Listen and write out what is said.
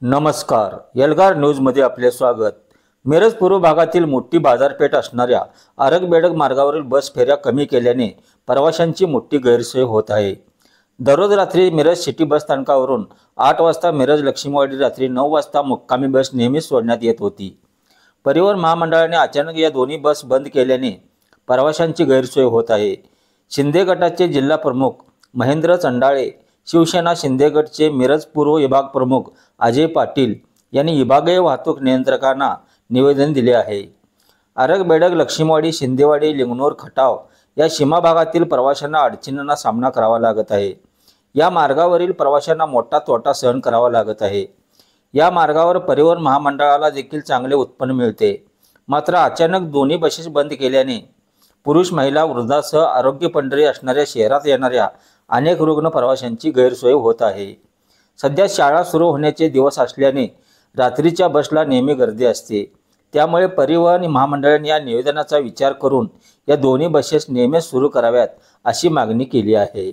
नमस्कार, एल्गार न्यूजमध्ये आपले स्वागत। मिरज पूर्व भागातील मोठी बाजारपेठ असणाऱ्या आरग-बेडग मार्गावरील बस फेऱ्या कमी केल्याने प्रवाशांची मोठी गैरसोय होत आहे। दररोज रात्री मिरज सिटी बस स्थानकावरून 8 वाजता मिरज लक्ष्मीवाडी, रात्री 9 वाजता मुक्कामी बस नेहमीच सोडण्यात येत होती। परिवहन महामंडळाने अचानक या दोन्ही बस बंद केल्याने प्रवाशांची गैरसोय होत आहे। शिंदे गटाचे जिल्हा प्रमुख महेंद्र चंडाळे, शिवसेना शिंदे गटचे मिरज पूर्व विभाग प्रमुख अजय पाटील यांनी विभागीय वाहतूक नियंत्रकांना निवेदन दिले आहे। आरग-बेडग, लक्ष्मीवाडी, शिंदेवाडी, लिंगणूर, खटाव या सीमा भागातील प्रवाशांना अडचणींना सामना करावा लागत आहे। या मार्गावरील प्रवाशांना मोठा तोटा सहन करावा लागत आहे। या मार्गावर परिवहन महामंडळाला देखील चांगले उत्पन्न मिळते, मात्र अचानक दोन्ही बसेस बंद केल्याने पुरुष, महिला, वृद्धासह आरोग्य पंढरी असणाऱ्या शहरात येणाऱ्या अनेक रुग्ण प्रवाशांची गैरसोय होत आहे। सध्या शाळा सुरू होण्याचे दिवस असल्याने रात्रीच्या बसला नेहमी गर्दी असते, त्यामुळे परिवहन महामंडळाने या निवेदनाचा विचार करून या दोन्ही बसेस नेहमीच सुरू कराव्यात अशी मागणी केली आहे।